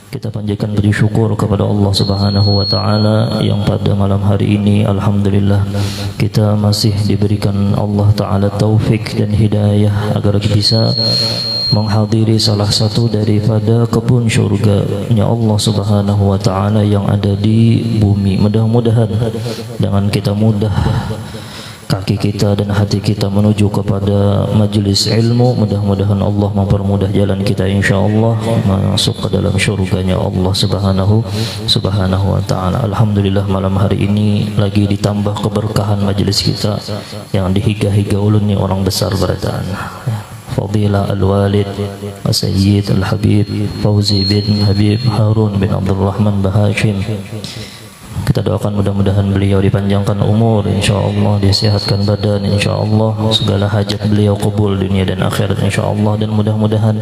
Kita panjatkan puji syukur kepada Allah Subhanahu wa taala yang pada malam hari ini alhamdulillah kita masih diberikan Allah taala taufik dan hidayah agar bisa menghadiri salah satu daripada kebun syurga-Nya Allah Subhanahu wa taala yang ada di bumi. Mudah-mudahan dengan kita mudah kaki kita dan hati kita menuju kepada majelis ilmu, mudah-mudahan Allah mempermudah jalan kita insyaallah masuk ke dalam syurganya Allah Subhanahu wa taala. Alhamdulillah malam hari ini lagi ditambah keberkahan majelis kita yang dihiga-higa ulun orang besar berataan. Fadilah Al-Walid Sayyid Al-Habib Fauzi bin Habib Harun bin Abdul Rahman Bahashim. Kita doakan mudah-mudahan beliau dipanjangkan umur, insyaallah disihatkan badan, insyaallah segala hajat beliau kabul dunia dan akhirat insyaallah, dan mudah-mudahan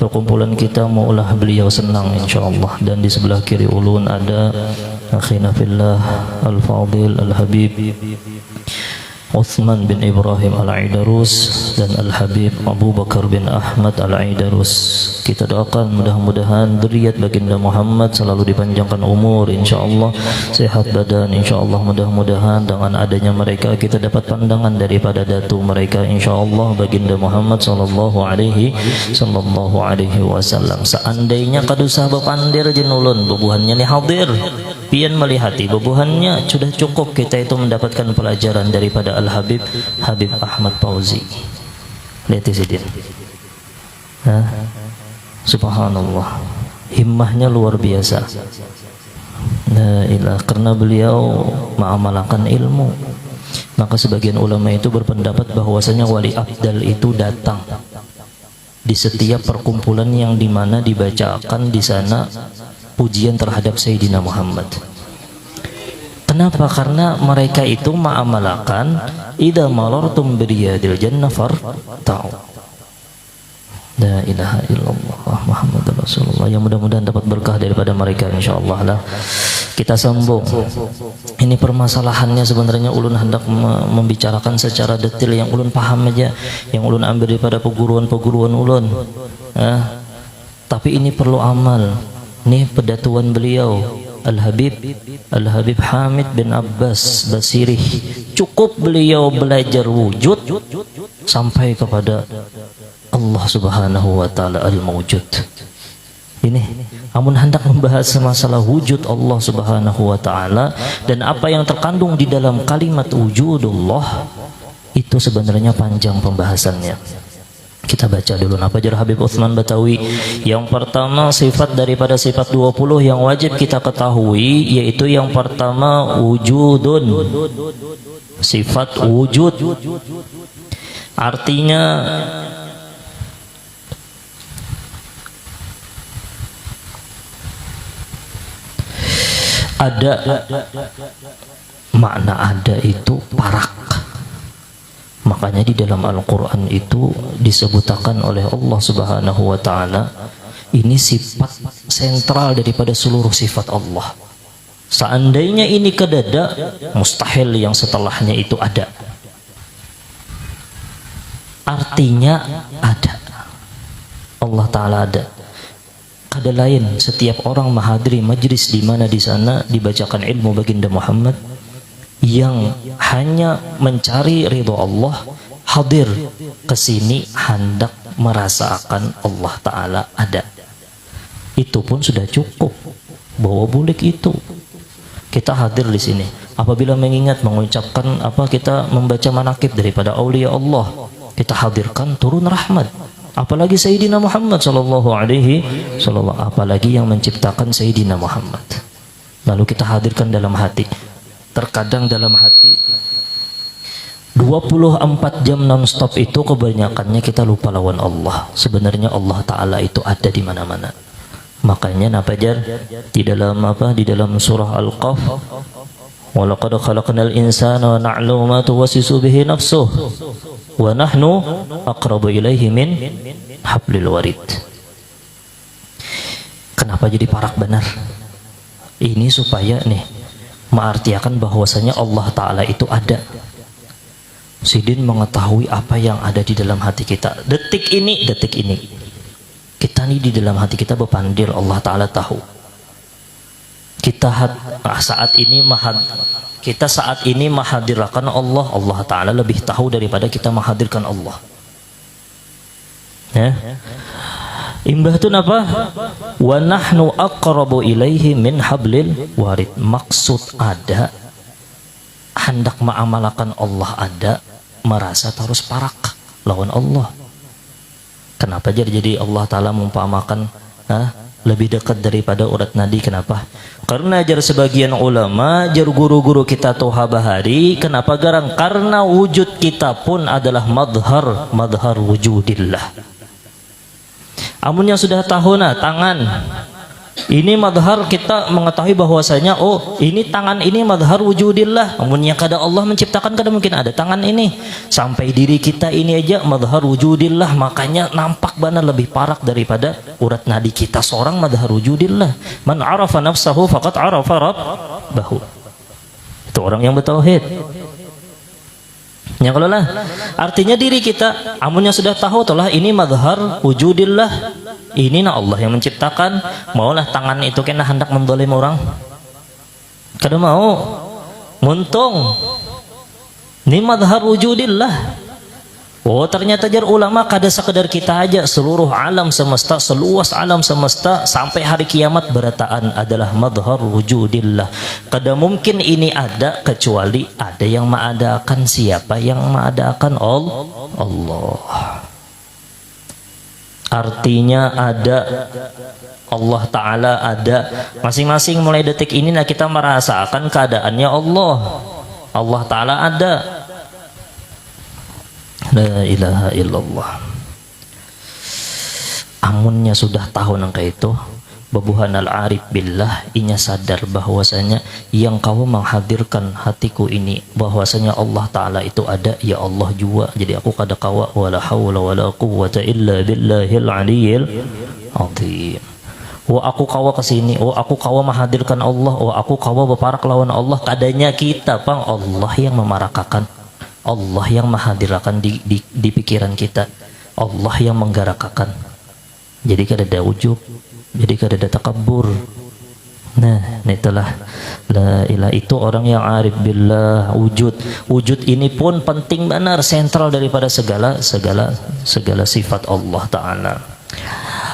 perkumpulan kita maulah beliau senang insyaallah. Dan di sebelah kiri ulun ada akhina fillah Al-Fadil Al-Habib Uthman bin Ibrahim Al-Aidarus dan Al-Habib Abu Bakar bin Ahmad Al-Aidarus. Kita doakan mudah-mudahan dzurriyyat baginda Muhammad selalu dipanjangkan umur insyaallah, sehat badan insyaallah. Mudah-mudahan dengan adanya mereka kita dapat pandangan daripada datu mereka insyaallah baginda Muhammad sallallahu alaihi wasallam. Seandainya kadusah bepandir jenulun bebuhannya ni hadir pian melihati bebuhannya sudah cukup kita itu mendapatkan pelajaran daripada Al-Habib Habib Ahmad Fauzi. Lihat sidin. Subhanallah, himmahnya luar biasa. La ilah, karena beliau mengamalkan ilmu. Maka sebagian ulama itu berpendapat bahwasanya wali abdal itu datang di setiap perkumpulan yang dimana dibacakan di sana pujian terhadap Sayyidina Muhammad. Kenapa? Karena mereka itu mengamalkan idza marartum biriyadil jannah farta'u. La ilaha illallah Muhammadur Rasulullah. Yang mudah-mudahan dapat berkah daripada mereka insyaallah lah. Kita sambung. Ini permasalahannya sebenarnya ulun hendak membicarakan secara detail yang ulun paham aja, yang ulun ambil daripada peguruan-peguruan ulun. Tapi ini perlu amal. Ini pedatuan beliau Al-Habib Hamid bin Abbas Basirih. Cukup beliau belajar wujud sampai kepada Allah Subhanahu wa taala al-mawjud. Ini amun hendak membahas masalah wujud Allah Subhanahu wa taala dan apa yang terkandung di dalam kalimat wujudullah itu sebenarnya panjang pembahasannya. Kita baca dulu apa jar Habib Uthman Batawi. Yang pertama sifat daripada sifat 20 yang wajib kita ketahui, yaitu yang pertama wujudun. Sifat wujud artinya ada, makna ada itu parak. Makanya di dalam Al-Quran itu disebutkan oleh Allah Subhanahu wa ta'ala ini sifat sentral daripada seluruh sifat Allah. Seandainya ini kedada, mustahil yang setelahnya itu ada. Artinya ada, Allah ta'ala ada. Kada lain setiap orang menghadiri majlis di mana di sana dibacakan ilmu baginda Muhammad, yang hanya mencari ridho Allah, hadir ke sini hendak merasakan Allah Ta'ala ada. Itu pun sudah cukup. Bawa bulik itu kita hadir di sini. Apabila mengingat mengucapkan kita membaca manakib daripada aulia Allah, kita hadirkan turun rahmat. Apalagi Sayyidina Muhammad sallallahu alaihi wasallam, apalagi yang menciptakan Sayyidina Muhammad. Lalu kita hadirkan dalam hati. Terkadang dalam hati 24 jam non-stop itu kebanyakannya kita lupa lawan Allah. Sebenarnya Allah Ta'ala itu ada di mana-mana. Makanya napajar di dalam di dalam surah Al-Qaf, walaqad khalaqnal insana wa na'lamu ma tuwaswisu bihi nafsuh wa nahnu aqrabu ilaihi min hablil warid. Kenapa jadi parak benar? Ini supaya mengartikan bahwasanya Allah Ta'ala itu ada. Sidin mengetahui apa yang ada di dalam hati kita. Detik ini Kita nih di dalam hati kita berpandir, Allah Ta'ala tahu. Kita saat ini menghadirkan Allah, Allah Ta'ala lebih tahu daripada kita menghadirkan Allah. Ya. Imbah itu apa? Wa nahnu aqrabu ilaihi min hablil warid. Maksud ada hendak mengamalkan Allah, ada merasa terus parak lawan Allah. Kenapa jadi Allah Ta'ala mumpamakan lebih dekat daripada urat nadi? Kenapa? Karena jar sebagian ulama, jar guru-guru kita tuh habahari, kenapa garang? Karena wujud kita pun adalah madhar wujudillah. Amun yang sudah tahu tangan ini madhar, kita mengetahui bahwasanya oh ini tangan ini madhar wujudillah. Amun yang kada Allah menciptakan, kada mungkin ada tangan ini. Sampai diri kita ini aja madhar wujudillah, makanya nampak benar lebih parak daripada urat nadi kita. Seorang madhar wujudillah. Man arafa nafsahu faqad arafa rabbahu. Itu orang yang bertauhid. Ya kalau lah, artinya diri kita, amunnya sudah tahu telah ini madhar wujudillah, ini Allah yang menciptakan. Maulah tangan itu kena hendak mendolim orang, kada mau. Muntung ini madhar wujudillah. Oh ternyata jar ulama kada sekedar kita aja, seluruh alam semesta, seluas alam semesta sampai hari kiamat berataan adalah madhar wujudillah. Kada mungkin ini ada kecuali ada yang mengadakan. Siapa yang mengadakan? Allah. Artinya ada Allah Ta'ala ada. Masing-masing mulai detik ini kita merasakan keadaannya Allah. Allah Ta'ala ada. La ilaha illallah. Amunnya sudah tahu nangka itu, babuhanal arif billah, inya sadar bahwasanya yang kau menghadirkan hatiku ini, bahwasanya Allah Ta'ala itu ada, ya Allah juga. Jadi aku kada kawa wala hawla wala quwwata illa billahil aliyyil azim. Aku kawa kesini, aku kawa menghadirkan Allah, aku kawa berparak lawan Allah. Kadanya kita pang Allah yang memarakakan, Allah yang menghadirkan di pikiran kita, Allah yang menggarakakan. Jadi kada ada ujub, jadi kada ada takabur. Nah, itulah la ilah, itu orang yang arif billah. Wujud ini pun penting benar, sentral daripada segala sifat Allah Ta'ala.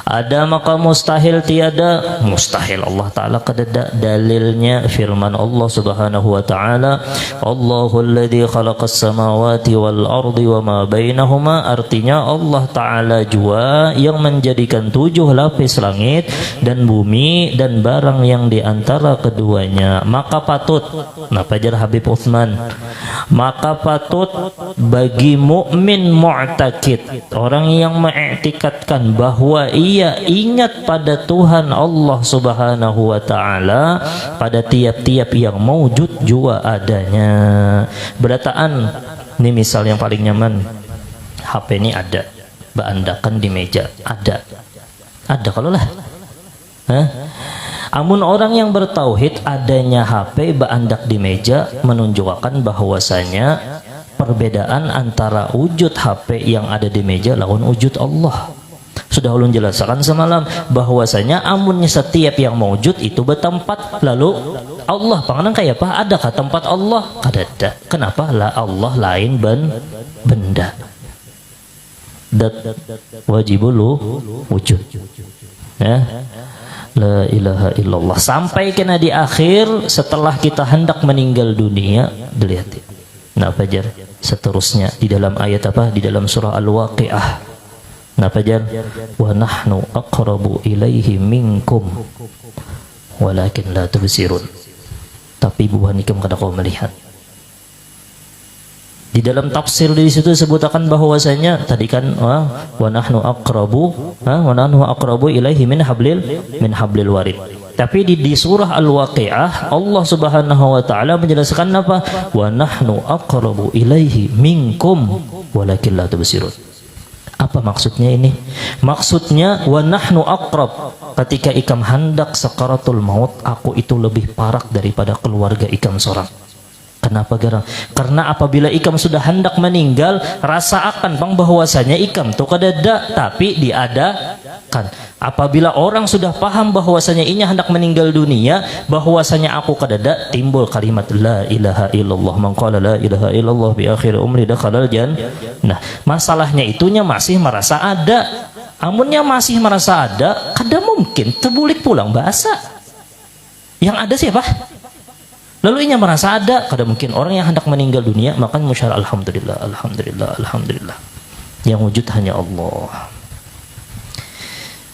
Ada maka mustahil tiada, mustahil Allah Ta'ala kadada. Dalilnya firman Allah Subhanahu wa Ta'ala, Allahul ladzi khalaqas samawati wal ardi wa ma bainahuma. Artinya Allah Ta'ala jua yang menjadikan 7 lapis langit dan bumi dan barang yang diantara keduanya. Maka patut, nah pajar Habib Utsman, maka patut bagi mukmin mu'takid, orang yang mengiktikadkan bahwa ia ingat pada Tuhan Allah Subhanahu wa Ta'ala, pada tiap-tiap yang mewujud juga adanya. Berataan ini misal yang paling nyaman, HP ini ada, beandakan di meja, ada kalau lah. Amun orang yang bertauhid, adanya HP beandak di meja menunjukkan bahwasanya perbedaan antara wujud HP yang ada di meja lawan wujud Allah. Sudah ulun jelaskan semalam bahwasanya amunnya setiap yang mewujud itu bertempat, lalu Allah panganang kayak apa? Adakah tempat Allah? Kada ada. Kenapa? Lah Allah lain benda. Dat wajibul wujud. Ya. La ilaha illallah. Sampai kena di akhir, setelah kita hendak meninggal dunia, dilihat. Nah, pajar seterusnya di dalam ayat apa? Di dalam surah Al-Waqiah. Nah, pajar wa nahnu aqrabu ilaihi minkum walakin la tubsirun. Tapi buhan ikum kada kau melihat. Di dalam tafsir di situ sebutakan bahwasanya tadi kan wa nahnu aqrabu ilaihi min hablil warid. Tapi di surah Al-Waqiah Allah Subhanahu wa Ta'ala menjelaskan apa? Wa nahnu aqrabu ilaihi minkum walakin la tubsirun. Apa maksudnya ini? Maksudnya wa nahnu aqrab, ketika ikam hendak sakaratul maut, aku itu lebih parak daripada keluarga ikam seorang. Kenapa garang? Karena apabila ikam sudah hendak meninggal, rasa akan bang bahwasanya ikam tu kadada tapi diadakan. Apabila orang sudah paham bahwasanya inya hendak meninggal dunia, bahwasanya aku kadada, timbul kalimat la ilaha illallah. Man qala la ilaha illallah bi akhir umri dakhalal jannah. Nah, masalahnya itunya masih merasa ada. Amunnya masih merasa ada, kada mungkin terbulik pulang bahasa. Yang ada siapa? Lalu inya merasa ada, kada mungkin orang yang hendak meninggal dunia makan musyara alhamdulillah, alhamdulillah, alhamdulillah. Yang wujud hanya Allah.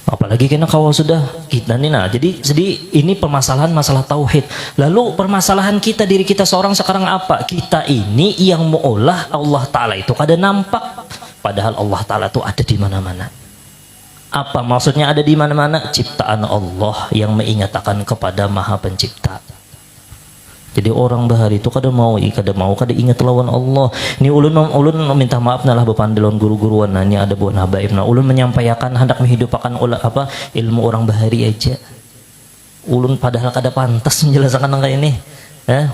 Apalagi kena kawal sudah kita nih, nah jadi ini permasalahan masalah tauhid. Lalu permasalahan kita diri kita seorang sekarang apa? Kita ini yang mengolah Allah Ta'ala itu kada nampak, padahal Allah Ta'ala itu ada di mana-mana. Apa maksudnya ada di mana-mana? Ciptaan Allah yang mengingatkan kepada Maha Pencipta. Jadi orang bahari itu kada mau kada ingat lawan Allah. Ini ulun minta maaf nalah bepandilon guru-guruan nanya ada buah habaib. Nah ulun menyampaikan hendak menghidupkan ilmu orang bahari aja. Ulun padahal kada pantas menjelaskan angka ini.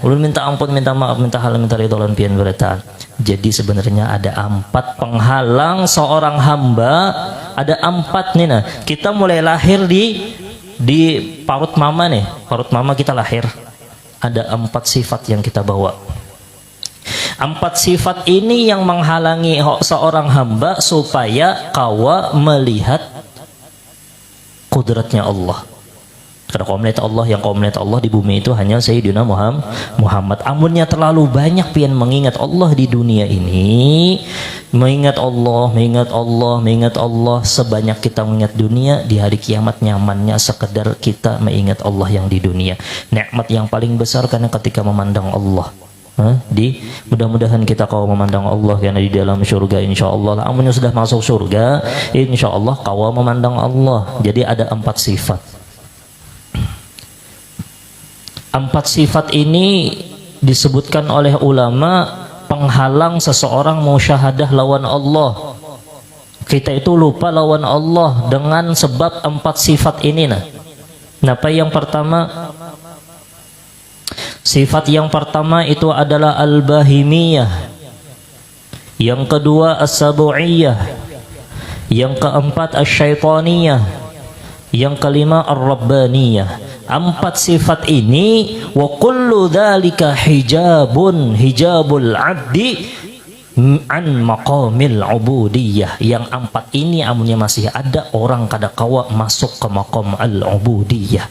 Ulun minta ampun, minta maaf, minta hal, minta ridho lan pian berataan. Jadi sebenarnya ada 4 penghalang seorang hamba. Ada 4 nih. Nah kita mulai lahir di parut mama nih. Parut mama kita lahir. Ada 4 sifat yang kita bawa. 4 sifat ini yang menghalangi seorang hamba supaya kawa melihat kudratnya Allah. Karena kau melihat Allah, yang kau melihat Allah di bumi itu hanya Sayyidina Muhammad. Amunnya terlalu banyak pian mengingat Allah di dunia ini, mengingat Allah, mengingat Allah, mengingat Allah. Sebanyak kita mengingat dunia, di hari kiamat nyamannya sekedar kita mengingat Allah yang di dunia. Nikmat yang paling besar karena ketika memandang Allah. Mudah-mudahan kita kau memandang Allah karena di dalam surga insyaallah. Amunnya sudah masuk surga, insyaallah kau memandang Allah. Jadi ada 4 sifat. 4 sifat ini disebutkan oleh ulama penghalang seseorang mau syahadah lawan Allah. Kita itu lupa lawan Allah dengan sebab 4 sifat ini. Apa yang pertama? Sifat yang pertama itu adalah al-bahimiyah. Yang kedua as-sabu'iyah. Yang keempat as-syaitaniyah. Yang kelima ar-rabbaniyah. 4 sifat ini wa kullu dzalika hijabul abdi an maqamil ubudiyah. Yang 4 ini amunnya masih ada, orang kada kawa masuk ke maqam al-ubudiyah.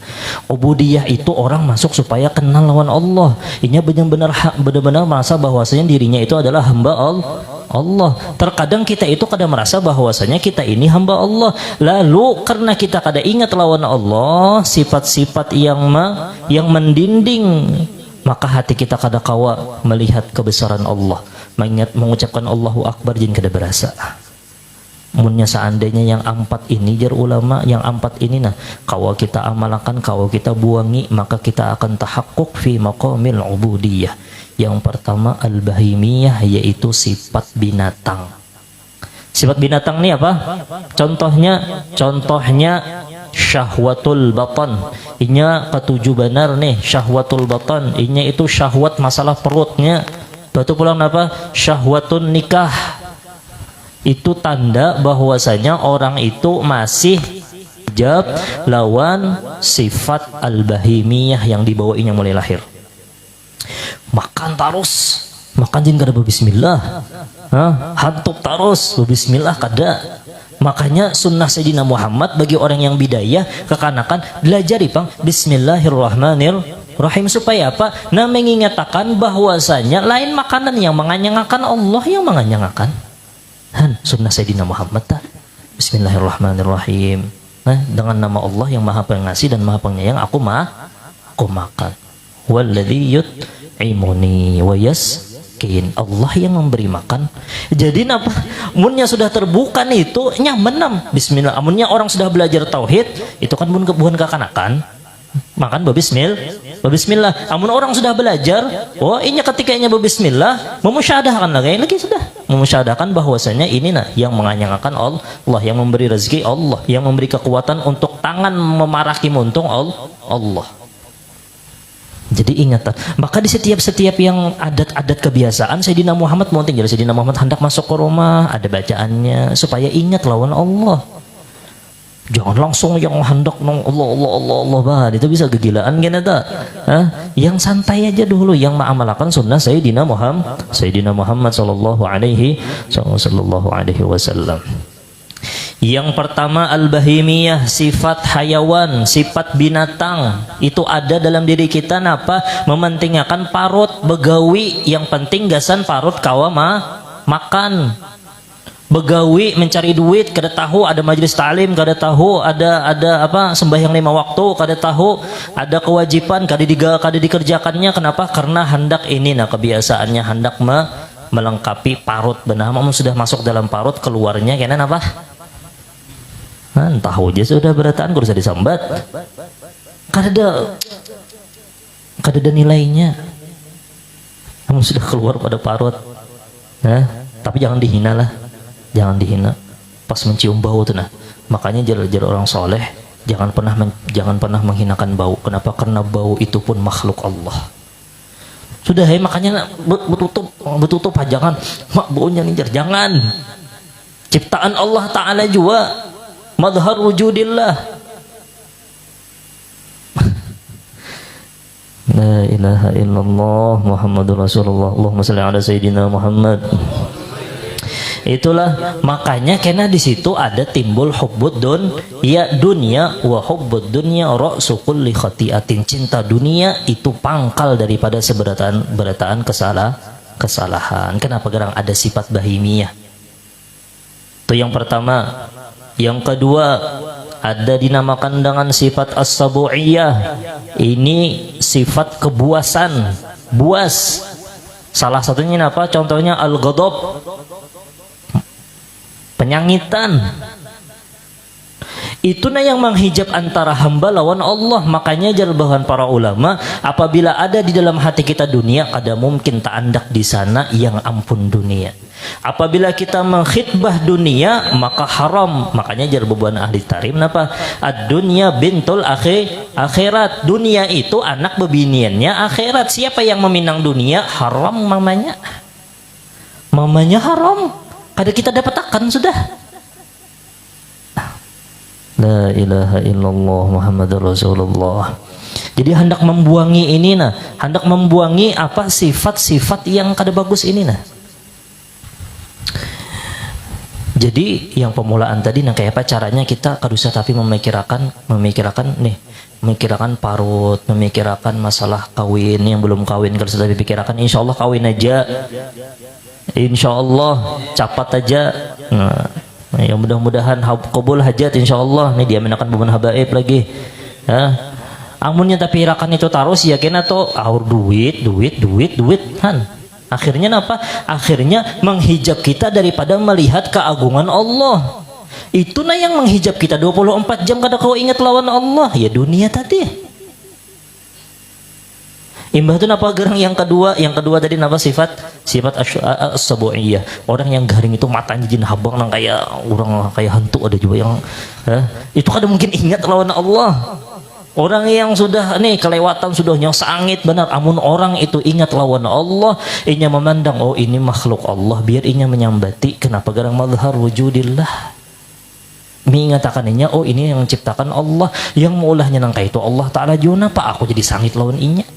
Ubudiyah itu orang masuk supaya kenal lawan Allah. Ini benar-benar merasa bahwasanya dirinya itu adalah hamba Allah. Terkadang kita itu kada merasa bahwasanya kita ini hamba Allah. Lalu karena kita kada ingat lawan Allah, sifat-sifat yang mendinding, maka hati kita kada kawa melihat kebesaran Allah, mengucapkan Allahu Akbar jin kada berasa. Munnya seandainya yang 4 ini jar ulama, yang 4 ini kawa kita amalkan, kawa kita buangi, maka kita akan tahakkuk fi maqamil ubudiyah. Yang pertama al-bahimiyah, yaitu sifat binatang. Sifat binatang ini apa? Contohnya syahwatul batan. Inya ketujuh benar nih, syahwatul batan. Inya itu syahwat masalah perutnya. Batu pulang apa? Syahwatun nikah. Itu tanda bahwasanya orang itu masih hijab lawan sifat al-bahimiyah yang dibawainya mulai lahir. Makan terus, makan jin kada berbismillah, hantuk terus berbismillah kada. Makanya sunnah Sayyidina Muhammad bagi orang yang bidayah kekanakan belajar pang Bismillahirrahmanirrahim supaya apa? Mengingatkan bahwasanya lain makanan yang menganyangakan, Allah yang menganyangakan. Sunnah Sayyidina Muhammad Bismillahirrahmanirrahim. Dengan nama Allah yang Maha Pengasih dan Maha Penyayang aku makan. Walladzi yut'imuni wa yasqin. Allah yang memberi makan. Jadi munnya sudah terbuka nih itu nyaman bismillah. Amunnya orang sudah belajar tauhid itu kan bukan kekanakan makan bismillah. Amun orang sudah belajar, ini ketika inya bismillah memusyahadahkan lagi sudah memusyahadahkan bahwasanya ini yang menganyangakan Allah, yang memberi rezeki Allah, yang memberi kekuatan untuk tangan memaraki muntung Allah. Jadi ingat, maka di setiap yang adat-adat kebiasaan Sayyidina Muhammad mau tinggal Sayyidina Muhammad hendak masuk ke rumah, ada bacaannya supaya ingat lawan Allah. Jangan langsung yang hendak nong Allah bah, itu bisa kegilaan kan tak? Yang santai aja dulu, yang mengamalkan sunnah Sayyidina Muhammad sallallahu alaihi wasallam. Yang pertama al-bahimiyah, sifat hayawan, sifat binatang itu ada dalam diri kita. Napa? Mementingkan parut begawi, yang penting gasan parut kawa makan. Begawi mencari duit, kada tahu ada majelis ta'lim, kada tahu ada apa sembahyang 5 waktu, kada tahu ada kewajiban, kada dikerjakannya. Kenapa? Karena hendak ini kebiasaannya hendak melengkapi parut. Benar, sudah masuk dalam parut, keluarnya kena apa? Tahu aja sudah berataan gak usah disambat. Kada ada nilainya. Kamu sudah keluar pada parut. Tapi jangan dihina lah. Jangan dihina. Pas mencium bau tuh Makanya jar orang soleh jangan pernah menghinakan bau. Kenapa? Karena bau itu pun makhluk Allah. Sudah makanya betutup jangan. Mak baunya nih jangan. Ciptaan Allah Ta'ala juga. Madhar wujudillah. La ilaha illallah Muhammadur Rasulullah. Allahumma salli ala Sayyidina Muhammad. Itulah makanya karena di situ ada timbul hubbud dunya wa hubbud dunya ra'su kulli khati'atin. Cinta dunia itu pangkal daripada seberataan kesalahan. Kenapa gerang ada sifat bahimiyah? Itu yang pertama. Yang kedua ada dinamakan dengan sifat as-sabu'iyah. Ini sifat kebuasan, buas. Salah satunya apa? Contohnya al-ghadab, penyangitan. Itu yang menghijab antara hamba lawan Allah. Makanya jalbahan para ulama, apabila ada di dalam hati kita dunia, kada mungkin tak andak di sana yang ampun dunia. Apabila kita mengkhidbah dunia maka haram. Makanya jalbahan ahli tarim napa? Ad-dunya bintul akhirat. Dunia itu anak bebiniannya akhirat. Siapa yang meminang dunia haram mamanya. Mamanya haram. Kada kita dapat akan sudah. La ilaha illallah Muhammadur Rasulullah. Jadi hendak membuangi ini hendak membuangi apa sifat-sifat yang kada bagus ini Jadi yang pemulaan tadi kayak apa caranya kita kada usah tapi memikirkan parut, memikirkan masalah kawin yang belum kawin. Kalau sudah dipikirkan insyaallah kawin aja. Insyaallah capat aja. Ya mudah-mudahan kabul hajat insyaallah. Nih dia menakan beban habaib lagi. Amunnya tapi hirakan itu terus ya kena to duit Akhirnya apa? Akhirnya menghijab kita daripada melihat keagungan Allah. Itu yang menghijab kita 24 jam kada kau ingat lawan Allah. Ya dunia tadi. Imbah itu apa gerang yang kedua? Yang kedua tadi apa sifat as-sabu'iyah. Orang yang garing itu matanya jin habang kayak orang kayak hantu ada juga yang itu kada mungkin ingat lawan Allah. Orang yang sudah kelewatan sudah sangit benar. Amun orang itu ingat lawan Allah, inya memandang ini makhluk Allah, biar inya menyambati. Kenapa garang madhar wujudillah? Mengatakan inya ini yang menciptakan Allah, yang maulahnya nangka itu Allah Ta'ala juna pak aku jadi sangit lawan inya.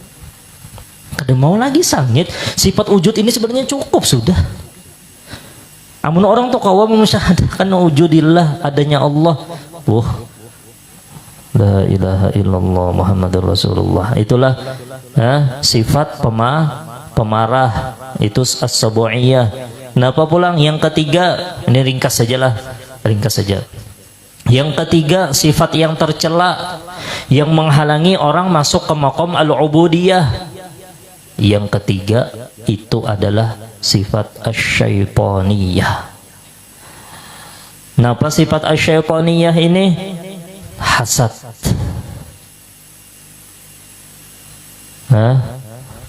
Kada mau lagi sangit. Sifat wujud ini sebenarnya cukup sudah. Amun orang tuh kawa mengusyahadakan wujudillah, adanya Allah. La ilaha illallah Muhammadur Rasulullah. Itulah sifat pemarah. Itu as-sabu'iyah. Kenapa pulang? Yang ketiga, ini ringkas saja. Yang ketiga, sifat yang tercela yang menghalangi orang masuk ke maqam al-ubudiyah. Yang ketiga itu adalah sifat asy-syaitaniyah. Kenapa sifat asy-syaitaniyah ini? Hasad.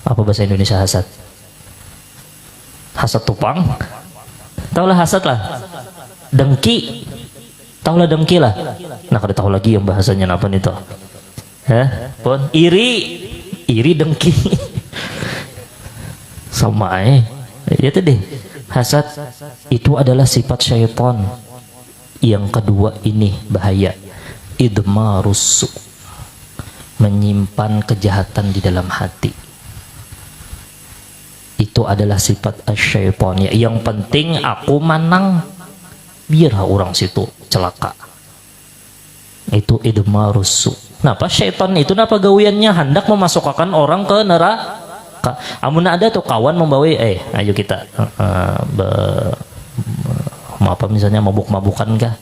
Apa bahasa Indonesia hasad? Hasad tupang. Taulah hasad lah. Dengki. Taulah dengki lah. Kada tahu lagi yang bahasanya apa nih toh. Iri. iri dengki sama ya tadi hasad itu adalah sifat syaitan. Yang kedua ini bahaya, idmarus, menyimpan kejahatan di dalam hati. Itu adalah sifat syaitan ya. Yang penting aku menang, biar orang situ celaka. Itu idmarus. Napa syaitan itu napa gawiannya hendak memasukkan orang ke neraka. Amun ada tuh kawan membawa ayo kita apa misalnya mabuk-mabukan kah?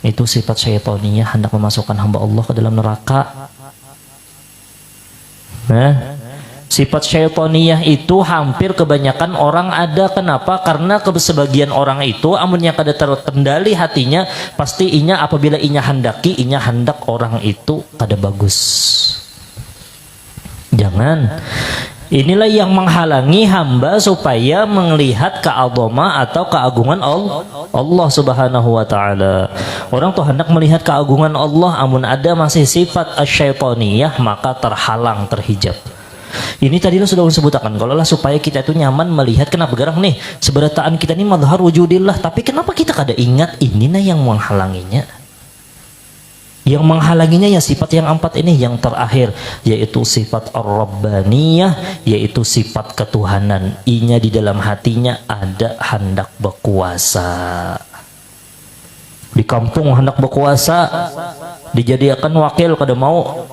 Itu sifat syaitaniyah, hendak memasukkan hamba Allah ke dalam neraka. Sifat syaitaniyah itu hampir kebanyakan orang ada. Kenapa? Karena sebagian orang itu amunnya kada terkendali hatinya, pasti inya apabila inya handaki, inya hendak orang itu kada bagus. Jangan. Inilah yang menghalangi hamba supaya melihat keagama atau keagungan Allah Subhanahu wa taala. Orang tuh hendak melihat keagungan Allah, amun ada masih sifat asyaitoniyah, maka terhalang, terhijab. Ini tadi lo sudah sebutkan, kalau lah supaya kita itu nyaman melihat. Kenapa garang nih seberataan kita ini madhar wujudillah, tapi kenapa kita kada ingat ini nah yang menghalanginya? Yang menghalanginya ya sifat yang empat ini, yang terakhir yaitu sifat ar-rabbaniyah, yaitu sifat ketuhanan. Inya di dalam hatinya ada hendak berkuasa. Di kampung hendak berkuasa, dijadikan wakil kada mau,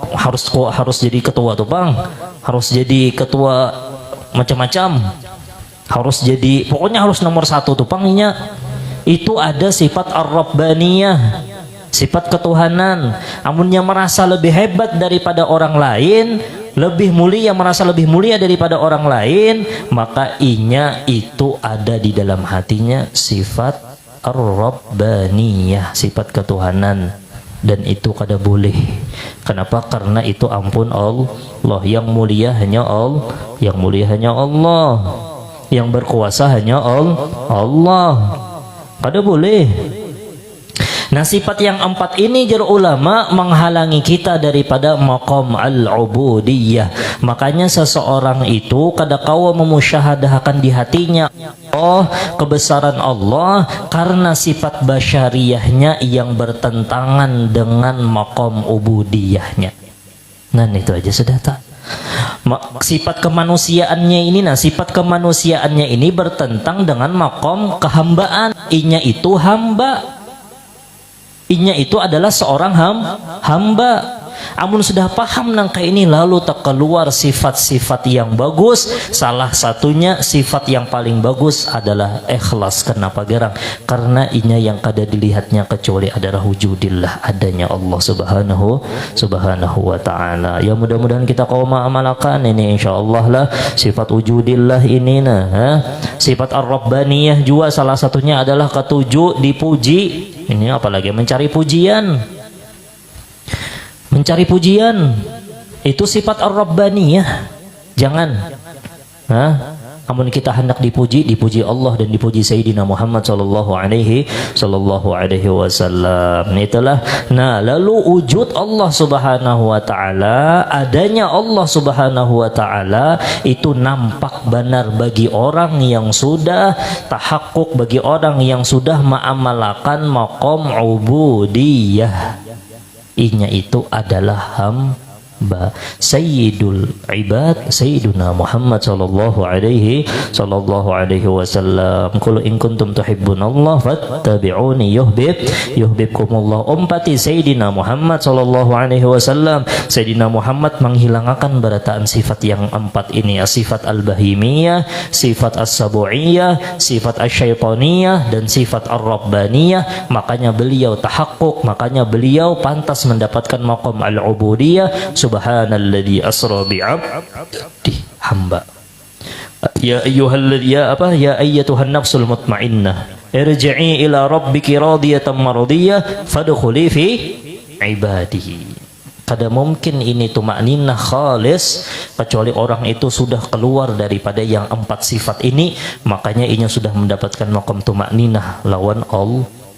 harus jadi ketua tuh bang, harus jadi ketua macam-macam, harus jadi pokoknya harus nomor satu tuh bangnya. Itu ada sifat ar-rabbaniyah, sifat ketuhanan. Amunnya merasa lebih hebat daripada orang lain, lebih mulia, merasa lebih mulia daripada orang lain, maka inya itu ada di dalam hatinya sifat ar-rabbaniyah, sifat ketuhanan. Dan itu kada boleh. Kenapa? Karena itu ampun Allah. Yang mulia hanya Allah, yang mulia hanya Allah, yang berkuasa hanya Allah. Kada boleh. Nah sifat yang empat ini jar ulama menghalangi kita daripada maqam al-ubudiyah. Makanya seseorang itu kada kawa memusyahadahkan di hatinya kebesaran Allah karena sifat basyariyahnya yang bertentangan dengan maqam ubudiyahnya. Nah itu aja sudah tak. Sifat kemanusiaannya ini, sifat kemanusiaannya ini bertentang dengan maqam kehambaan. Inya itu hamba. Inya itu adalah seorang hamba. Amun sudah paham nangka ini, lalu tak keluar sifat-sifat yang bagus. Salah satunya sifat yang paling bagus adalah ikhlas. Kenapa gerang? Karena inya yang kada dilihatnya kecuali adalah wujudillah, adanya Allah subhanahu wa ta'ala. Ya mudah-mudahan kita kau mengamalkan ini insyaallah lah sifat wujudillah ini Sifat ar-rabbaniyah juga salah satunya adalah ketujuh dipuji. Ini apalagi mencari pujian. Mencari pujian itu sifat ar-rabbaniyah. Jangan amun kita hendak dipuji, dipuji Allah dan dipuji Sayyidina Muhammad sallallahu alaihi wasallam. Itulah. Nah, lalu wujud Allah Subhanahu wa taala, adanya Allah Subhanahu wa taala itu nampak benar bagi orang yang sudah tahakkuk, bagi orang yang sudah mengamalkan maqam ubudiyah. Inya itu adalah hamba. Sayyidul ibad Sayyiduna Muhammad sallallahu alaihi wasallam. Qul in kuntum tuhibbunallah fattabi'uni yuhibbukumullah. Umpati Sayyidina Muhammad sallallahu alaihi wasallam. Sayyidina Muhammad menghilangkan berataan sifat yang empat ini, sifat al-bahimiyah, sifat as-sabu'iyah, sifat asyaitoniyah, dan sifat ar-rabbaniyah. Makanya beliau tahakkuk, makanya beliau pantas mendapatkan maqam al-ubudiyah. Subhanalladzi asra bi'abdi, hamba. Ya ayyatuhan nafsul mutmainnah irji'i ila rabbiki radiyatan mardiyah fadkhuli fi ibadihi. Kada mungkin ini tumakninah khalis kecuali orang itu sudah keluar daripada yang empat sifat ini. Makanya inya sudah mendapatkan maqam tumakninah lawan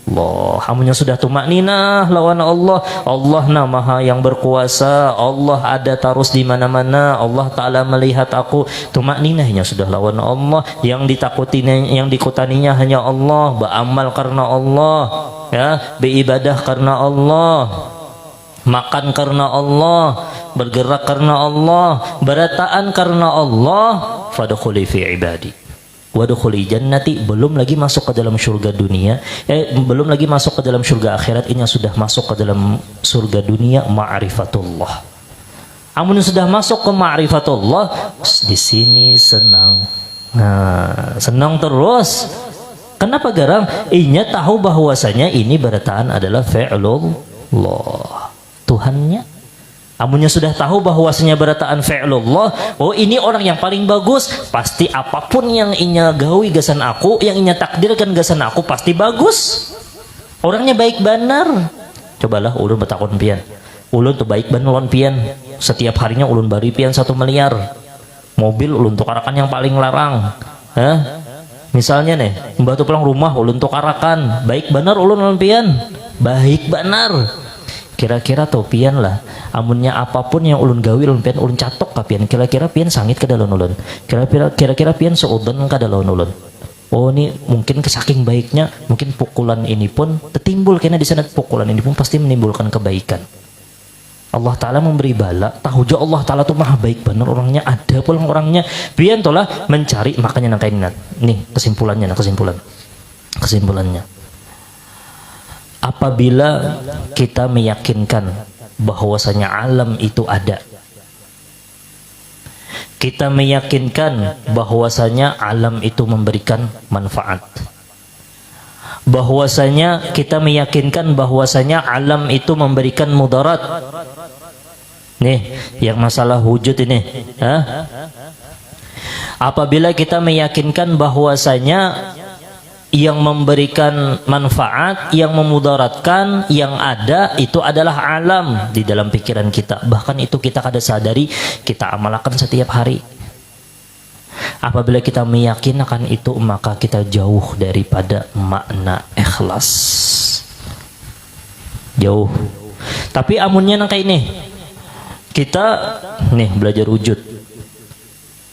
Allah. Amunnya sudah tumakninah lawan Allah. Allah nah maha yang berkuasa. Allah ada terus di mana-mana. Allah Ta'ala melihat aku. Tumakninahnya sudah lawan Allah. Yang ditakutinya, yang dikutaninya hanya Allah. Beramal karena Allah, ya, beribadah karena Allah, makan karena Allah, bergerak karena Allah, berataan karena Allah. Fadkhuli fi ibadi wadkhuli jannati. Belum lagi masuk ke dalam surga dunia, belum lagi masuk ke dalam surga akhirat. Ini sudah masuk ke dalam surga dunia, ma'rifatullah. Amun sudah masuk ke ma'rifatullah, di sini senang. Nah, senang terus. Kenapa garang? Inya tahu bahwasanya ini berataan adalah fi'lullah, Tuhannya. Amunnya sudah tahu bahwasanya berataan fi'lullah, oh ini orang yang paling bagus, pasti apapun yang inya gawi gasan aku, yang inya takdirkan gasan aku pasti bagus. Orangnya baik benar. Cobalah ulun bertakun pian. Ulun tuh baik benar ulun pian. Setiap harinya ulun bari pian 1 miliar. Mobil ulun tukarakan yang paling larang. Hah? Misalnya nih, batu pulang rumah ulun tukarakan. Baik benar ulun pian. Baik benar. Kira-kira tuh pian lah, amunnya apapun yang ulun gawi ulun pian ulun catok ka pian, kira-kira pian sangit ke dalam ulun, kira-kira pian seudan ke dalam ulun. Oh ini mungkin kesaking baiknya, mungkin pukulan ini pun tertimbul, karena di sana pukulan ini pun pasti menimbulkan kebaikan. Allah Ta'ala memberi bala, tahu jo Allah Ta'ala tuh maha baik bener orangnya, ada pulang orangnya. Pian tolah mencari, makanya nangkain nih kesimpulannya. Apabila kita meyakinkan bahwasanya alam itu ada, kita meyakinkan bahwasanya alam itu memberikan manfaat, bahwasanya kita meyakinkan bahwasanya alam itu memberikan mudarat. Nih, yang masalah wujud ini, apabila kita meyakinkan bahwasanya yang memberikan manfaat, yang memudaratkan, yang ada itu adalah alam di dalam pikiran kita. Bahkan itu kita kada sadari, kita amalkan setiap hari. Apabila kita meyakinkan itu, maka kita jauh daripada makna ikhlas. Jauh. Tapi amunnya nang kayak ini, kita nih belajar wujud.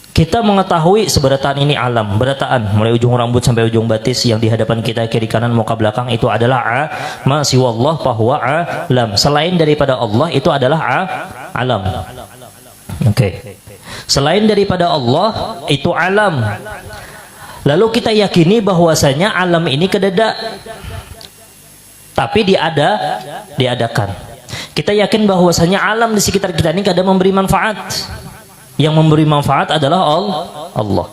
Kita mengetahui seberataan ini alam, berataan mulai ujung rambut sampai ujung batis yang di hadapan kita, kiri kanan muka belakang itu adalah ma siwallah fahuwa alam. Selain daripada Allah itu adalah alam. Oke. Selain daripada Allah itu alam. Lalu kita yakini bahwasanya alam ini kedada, tapi diadakan. Kita yakin bahwasanya alam di sekitar kita ini kada memberi manfaat. Yang memberi manfaat adalah Allah.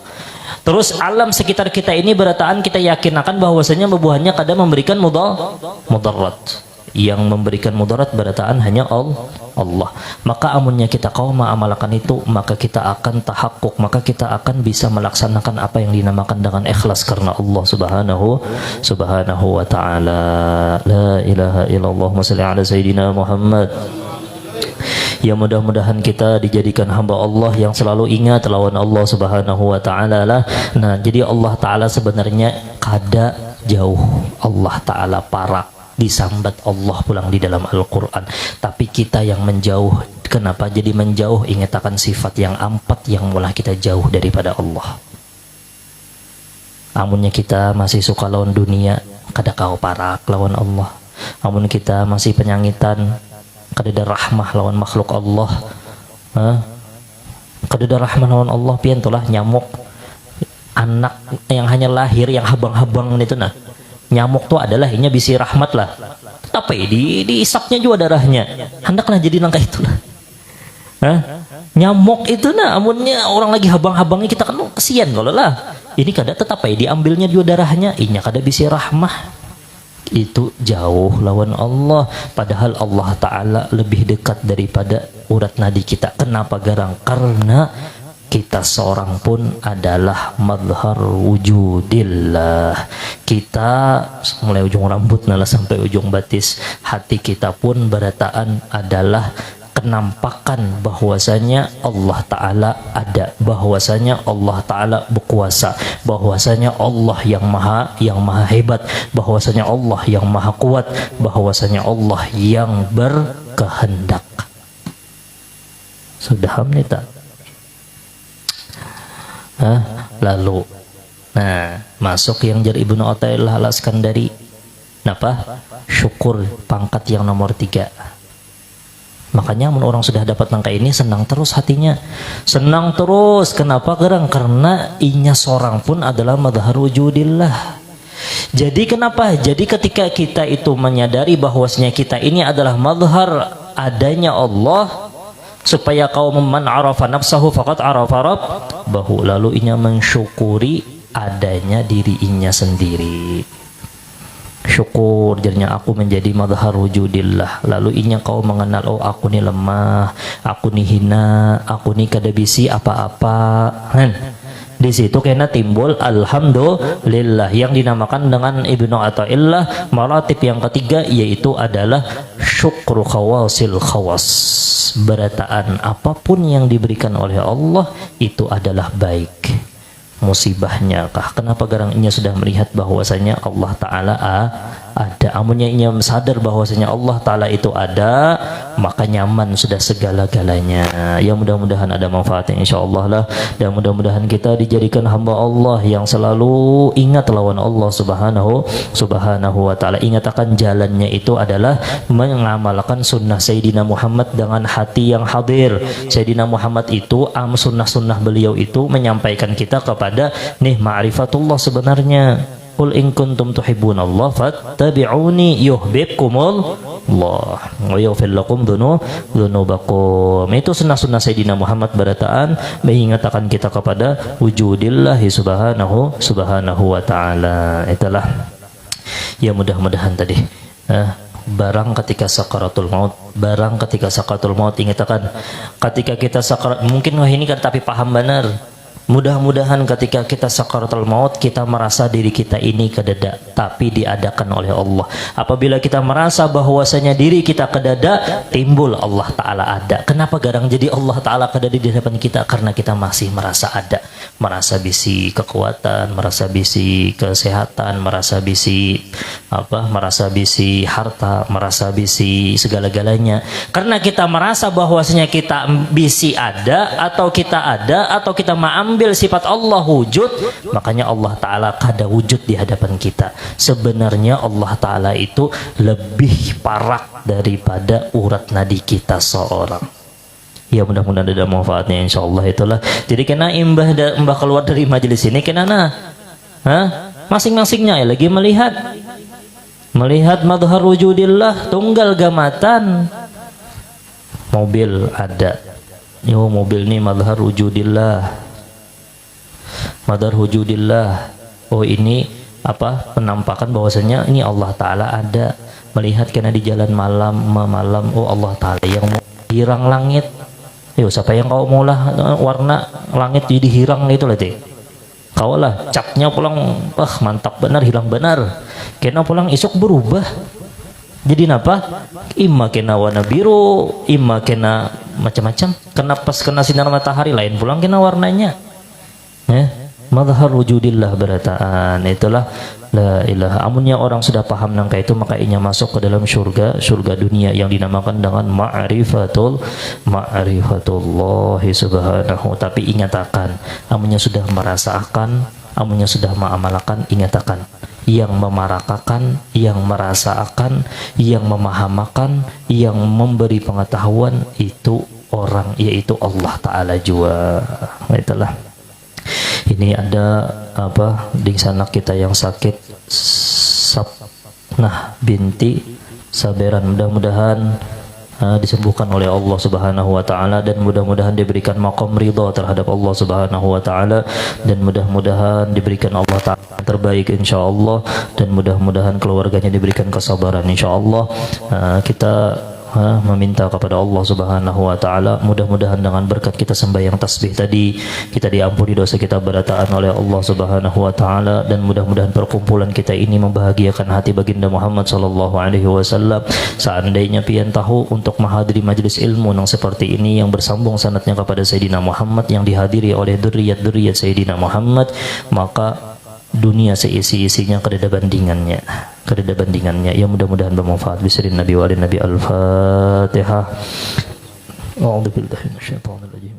Terus alam sekitar kita ini berataan kita yakin akan bahwasanya bubuhannya kadang memberikan mudarat. Yang memberikan mudarat berataan hanya Allah. Maka amunnya kita kau mengamalkan itu, maka kita akan tahakkuk, maka kita akan bisa melaksanakan apa yang dinamakan dengan ikhlas karena Allah subhanahu wa ta'ala. La ilaha illallah wa salli ala sayyidina Muhammad. Ya mudah-mudahan kita dijadikan hamba Allah yang selalu ingat lawan Allah subhanahu wa ta'ala lah. Nah jadi Allah ta'ala sebenarnya kada jauh, Allah ta'ala parak disambat Allah pulang di dalam Al-Quran, tapi kita yang menjauh. Kenapa jadi menjauh? Ingat akan sifat yang empat yang mulai kita jauh daripada Allah. Amunnya kita masih suka lawan dunia, kada kau parak lawan Allah. Amun kita masih penyangitan, kadada rahmah lawan makhluk Allah, kadada rahmah lawan Allah, pian tulah nyamuk anak yang hanya lahir yang habang-habang itu nah, nyamuk tuh adalah inya bisi rahmat lah, tapi diisapnya juga darahnya, hendaklah jadi langkah itulah. Nyamuk itu nah, amunnya orang lagi habang-habangnya kita kan kesian kalau lah, ini kada tetapi diambilnya juga darahnya, inya kada bisi rahmah. Itu jauh lawan Allah, padahal Allah Ta'ala lebih dekat daripada urat nadi kita. Kenapa garang? Karena kita seorang pun adalah madhar wujudillah. Kita mulai ujung rambut nala sampai ujung batis, hati kita pun berataan adalah kenampakan bahwasanya Allah Ta'ala ada, bahwasanya Allah Ta'ala berkuasa, bahwasanya Allah yang maha hebat, bahwasanya Allah yang maha kuat, bahwasanya Allah yang berkehendak. Sudah hamnita. Lalu masuk yang dari Ibnu Athaillah Al-Iskandari. Kenapa? Syukur pangkat yang nomor 3. Makanya orang sudah dapat angka ini senang terus hatinya, senang terus. Kenapa? Karena inya seorang pun adalah madhar wujudillah. Jadi kenapa? Jadi ketika kita itu menyadari bahwasanya kita ini adalah madhar adanya Allah, supaya kaum man arafa nafsahu faqad arafa rabbahu, lalu inya mensyukuri adanya diri inya sendiri. Syukur jadinya aku menjadi madhar wujudillah. Lalu inya kau mengenal, oh aku ni lemah, aku ni hina, aku ni kada bisi apa-apa. Di situ kena timbul alhamdulillah yang dinamakan dengan Ibnu Athaillah maratib yang ketiga, yaitu adalah syukru khawasil khawas. Berataan apapun yang diberikan oleh Allah itu adalah baik. Musibahnya kah? Kenapa garangnya sudah melihat bahwasanya Allah Ta'ala ada, amunnya ia sadar bahwasanya Allah Ta'ala itu ada, maka nyaman sudah segala-galanya. Ya mudah-mudahan ada manfaatnya insyaallah lah, dan mudah-mudahan kita dijadikan hamba Allah yang selalu ingat lawan Allah subhanahu wa ta'ala. Ingat akan jalannya itu adalah mengamalkan sunnah Sayyidina Muhammad dengan hati yang hadir. Sayyidina Muhammad itu sunnah-sunnah beliau itu menyampaikan kita kepada ma'rifatullah sebenarnya. Qul in kuntum tuhibbunallah fattabi'uni yuhibbukumullah wa yaghfir lakum dzunubakum. Itu sunnah-sunnah Sayyidina Muhammad berataan mengingatkan kita kepada wujudillah subhanahu wa ta'ala. Itulah ya, mudah-mudahan tadi barang ketika sakaratul maut, ingatkan ketika kita sakarat, mungkin wah ini kan tapi paham benar. Mudah-mudahan ketika kita sakaratul maut, kita merasa diri kita ini kedada, tapi diadakan oleh Allah. Apabila kita merasa bahwasanya diri kita kedada, timbul Allah Ta'ala ada. Kenapa garang jadi Allah Ta'ala kedada di hadapan kita? Karena kita masih merasa ada, merasa bisi kekuatan, merasa bisi kesehatan, merasa bisi harta, merasa bisi segala-galanya. Karena kita merasa bahwasanya kita bisi ada, atau kita ambil sifat Allah wujud, makanya Allah Ta'ala kada wujud di hadapan kita. Sebenarnya Allah Ta'ala itu lebih parak daripada urat nadi kita seorang. Ya mudah-mudahan ada manfaatnya insyaallah. Itulah jadi kena imbah keluar dari majelis ini kena masing-masingnya lagi melihat madhar wujudillah, tunggal gamatan. Mobil ada, mobil ini madhar wujudillah. Oh ini penampakan bahwasanya ini Allah Ta'ala ada. Melihat kena di jalan malam, oh Allah Ta'ala yang hirang langit. Siapa yang kau maulah warna langit jadi hirang itu lah kau lah catnya pulang mantap benar, hilang benar. Kena pulang isuk berubah jadi napa? Imma kena warna biru, imma kena macam-macam. Kena sinar matahari lain pulang kena warnanya. Madhar wujudillah berataan. Itulah la ilaha. Amunnya orang sudah paham nangka itu, maka inya masuk ke dalam surga dunia yang dinamakan dengan ma'rifatullah subhanahu. Tapi ingatkan, amunnya sudah merasakan, amunnya sudah mengamalkan, ingatkan yang memarakakan, yang merasakan, yang memahamakan, yang memberi pengetahuan itu orang, yaitu Allah Ta'ala jua. Itulah. Ini ada di sana kita yang sakit Sapnah binti Saberan, mudah-mudahan disembuhkan oleh Allah Subhanahu wa Ta'ala, dan mudah-mudahan diberikan maqam ridha terhadap Allah Subhanahu wa Ta'ala, dan mudah-mudahan diberikan Allah Ta'ala terbaik insyaallah, dan mudah-mudahan keluarganya diberikan kesabaran insyaallah. Kita meminta kepada Allah Subhanahu wa taala mudah-mudahan dengan berkat kita sembahyang tasbih tadi kita diampuni dosa kita berataan oleh Allah Subhanahu wa taala, dan mudah-mudahan perkumpulan kita ini membahagiakan hati baginda Muhammad sallallahu alaihi wasallam. Seandainya pian tahu untuk menghadiri majelis ilmu yang seperti ini yang bersambung sanadnya kepada Sayyidina Muhammad, yang dihadiri oleh dzurriyyat Sayyidina Muhammad, maka dunia seisi-isinya kada bandingannya. Ya, mudah-mudahan bermanfaat. Bismillahirrahmanirrahim. Nabi wa alin Nabi. Al-Fatihah. A'udzu billahi minasyaitonir rajim.